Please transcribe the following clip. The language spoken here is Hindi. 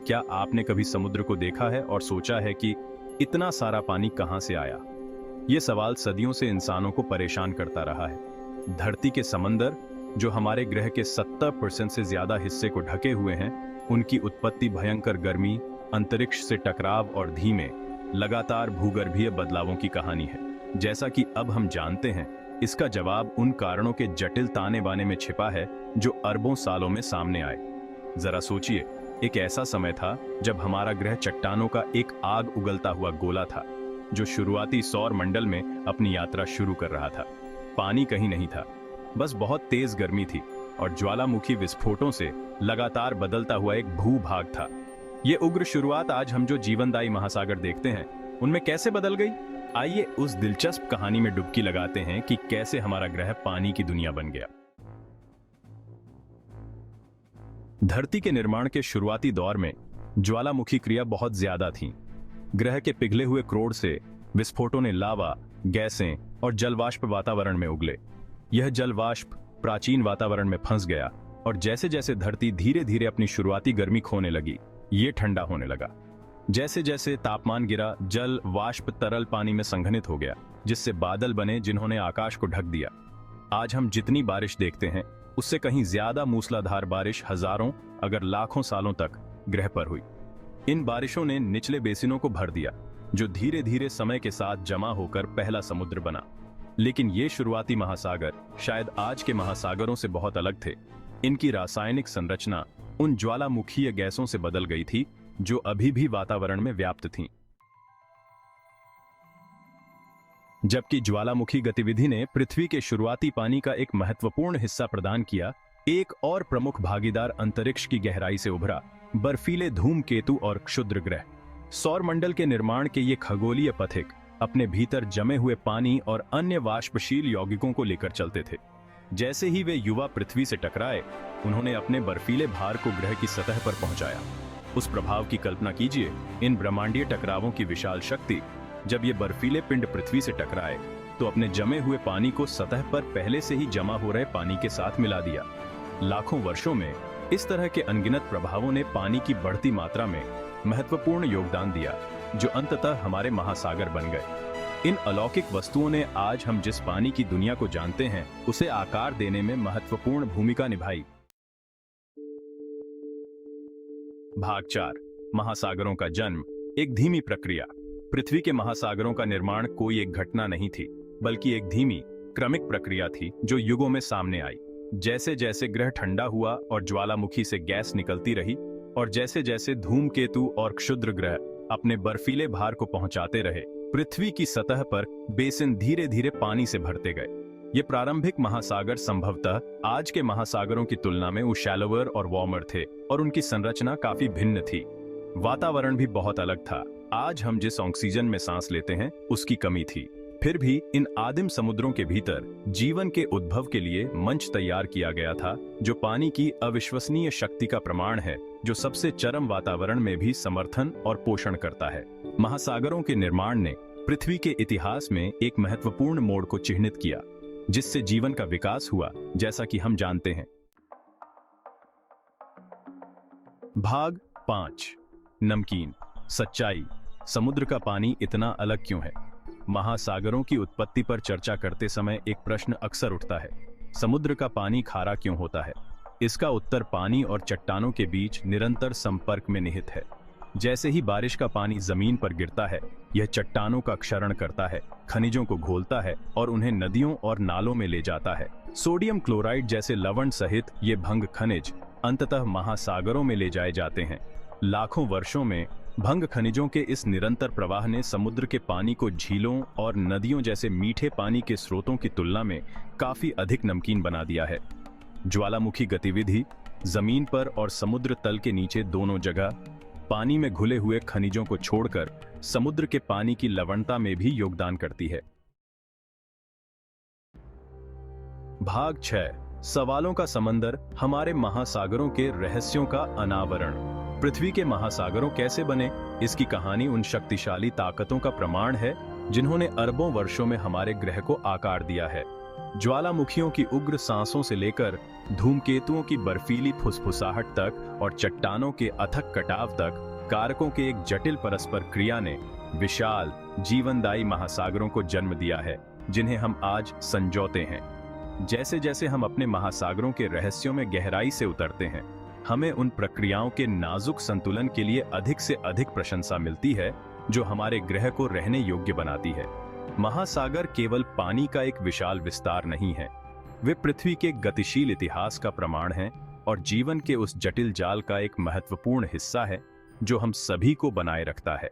क्या आपने कभी समुद्र को देखा है और सोचा है कि इतना सारा पानी कहां से आया? ये सवाल सदियों से इंसानों को परेशान करता रहा है। धरती के समंदर, जो हमारे ग्रह के 70% से ज्यादा हिस्से को ढके हुए हैं, उनकी उत्पत्ति भयंकर गर्मी, अंतरिक्ष से टकराव और धीमे, लगातार भूगर्भीय बदलावों की कहानी है। जैसा कि अब हम जानते हैं, इसका जवाब उन कारणों के जटिल ताने बाने में छिपा है जो अरबों सालों में सामने आए। जरा सोचिए, एक ऐसा समय था जब हमारा ग्रह चट्टानों का एक आग उगलता हुआ गोला था, जो शुरुआती सौर मंडल में अपनी यात्रा शुरू कर रहा था। पानी कहीं नहीं था, बस बहुत तेज गर्मी थी और ज्वालामुखी विस्फोटों से लगातार बदलता हुआ एक भूभाग था। ये उग्र शुरुआत आज हम जो जीवनदायी महासागर देखते हैं, उनमें कैसे बदल गई? आइए उस दिलचस्प कहानी में डुबकी लगाते हैं कि कैसे हमारा ग्रह पानी की दुनिया बन गया। धरती के निर्माण के शुरुआती दौर में ज्वालामुखी क्रिया बहुत ज्यादा थी। ग्रह के पिघले हुए क्रोड से विस्फोटों ने लावा, गैसें और जलवाष्प वातावरण में उगले। यह जलवाष्प प्राचीन वातावरण में फंस गया और जैसे जैसे धरती धीरे धीरे अपनी शुरुआती गर्मी खोने लगी, ये ठंडा होने लगा। जैसे जैसे तापमान गिरा, जल वाष्प तरल पानी में संघनित हो गया, जिससे बादल बने जिन्होंने आकाश को ढक दिया। आज हम जितनी बारिश देखते हैं, उससे कहीं ज्यादा मूसलाधार बारिश हजारों अगर लाखों सालों तक ग्रह पर हुई। इन बारिशों ने निचले बेसिनों को भर दिया, जो धीरे धीरे समय के साथ जमा होकर पहला समुद्र बना। लेकिन ये शुरुआती महासागर शायद आज के महासागरों से बहुत अलग थे। इनकी रासायनिक संरचना उन ज्वालामुखीय गैसों से बदल गई थी जो अभी भी वातावरण में व्याप्त थीं। जबकि ज्वालामुखी गतिविधि ने पृथ्वी के शुरुआती पानी का एक महत्वपूर्ण हिस्सा प्रदान किया, एक और प्रमुख भागीदार अंतरिक्ष की गहराई से उभरा, बर्फीले धूमकेतु और क्षुद्र ग्रह। सौरमंडल के निर्माण के ये खगोलीय पथिक अपने भीतर जमे हुए पानी और अन्य वाष्पशील यौगिकों को लेकर चलते थे। जैसे ही वे युवा पृथ्वी से टकराए, उन्होंने अपने बर्फीले भार को ग्रह की सतह पर पहुंचाया। उस प्रभाव की कल्पना कीजिए, इन ब्रह्मांडीय टकरावों की विशाल शक्ति। जब ये बर्फीले पिंड पृथ्वी से टकराए, तो अपने जमे हुए पानी को सतह पर पहले से ही जमा हो रहे पानी के साथ मिला दिया। लाखों वर्षों में इस तरह के अनगिनत प्रभावों ने पानी की बढ़ती मात्रा में महत्वपूर्ण योगदान दिया, जो अंततः हमारे महासागर बन गए। इन अलौकिक वस्तुओं ने आज हम जिस पानी की दुनिया को जानते हैं, उसे आकार देने में महत्वपूर्ण भूमिका निभाई। भाग 4, महासागरों का जन्म, एक धीमी प्रक्रिया। पृथ्वी के महासागरों का निर्माण कोई एक घटना नहीं थी, बल्कि एक धीमी, क्रमिक प्रक्रिया थी जो युगों में सामने आई। जैसे जैसे ग्रह ठंडा हुआ और ज्वालामुखी से गैस निकलती रही, और जैसे जैसे धूमकेतु और क्षुद्र ग्रह अपने बर्फीले भार को पहुंचाते रहे, पृथ्वी की सतह पर बेसिन धीरे धीरे पानी से भरते गए। ये प्रारंभिक महासागर संभवतः आज के महासागरों की तुलना में शैलोवर और वार्मर थे, और उनकी संरचना काफी भिन्न थी। वातावरण भी बहुत अलग था। आज हम जिस ऑक्सीजन में सांस लेते हैं, उसकी कमी थी। फिर भी इन आदिम समुद्रों के भीतर जीवन के उद्भव के लिए मंच तैयार किया गया था, जो पानी की अविश्वसनीय शक्ति का प्रमाण है, जो सबसे चरम वातावरण में भी समर्थन और पोषण करता है। महासागरों के निर्माण ने पृथ्वी के इतिहास में एक महत्वपूर्ण मोड़ को चिह्नित किया, जिससे जीवन का विकास हुआ, जैसा कि हम जानते हैं। भाग 5, नमकीन, सच्चाई। समुद्र का पानी इतना अलग क्यों है? महासागरों की उत्पत्ति पर चर्चा करते समय एक प्रश्न अक्सर उठता है, समुद्र का पानी खारा क्यों होता है? इसका उत्तर पानी और चट्टानों के बीच निरंतर संपर्क में निहित है। जैसे ही बारिश का पानी जमीन पर गिरता है, यह चट्टानों का क्षरण करता है, खनिजों को घोलता है और उन्हें नदियों और नालों में ले जाता है। सोडियम क्लोराइड जैसे लवण सहित ये भंग खनिज अंततः महासागरों में ले जाए जाते हैं। लाखों वर्षों में भंग खनिजों के इस निरंतर प्रवाह ने समुद्र के पानी को झीलों और नदियों जैसे मीठे पानी के स्रोतों की तुलना में काफी अधिक नमकीन बना दिया है। ज्वालामुखी गतिविधि जमीन पर और समुद्र तल के नीचे दोनों जगह पानी में घुले हुए खनिजों को छोड़कर समुद्र के पानी की लवणता में भी योगदान करती है। भाग 6, सवालों का समंदर, हमारे महासागरों के रहस्यों का अनावरण। पृथ्वी के महासागरों कैसे बने? इसकी कहानी उन शक्तिशाली ताकतों का प्रमाण है जिन्होंने अरबों वर्षों में हमारे ग्रह को आकार दिया है। ज्वालामुखियों की उग्र सांसों से लेकर धूमकेतुओं की बर्फीली फुसफुसाहट तक और चट्टानों के अथक कटाव तक कारकों के एक जटिल परस्पर क्रिया ने विशाल जीवनदायी महासागरों को जन्म दिया है, जिन्हें हम आज संजोते हैं। जैसे जैसे हम अपने महासागरों के रहस्यों में गहराई से उतरते हैं, हमें उन प्रक्रियाओं के नाजुक संतुलन के लिए अधिक से अधिक प्रशंसा मिलती है जो हमारे ग्रह को रहने योग्य बनाती है। महासागर केवल पानी का एक विशाल विस्तार नहीं है, वे पृथ्वी के गतिशील इतिहास का प्रमाण हैं और जीवन के उस जटिल जाल का एक महत्वपूर्ण हिस्सा है जो हम सभी को बनाए रखता है।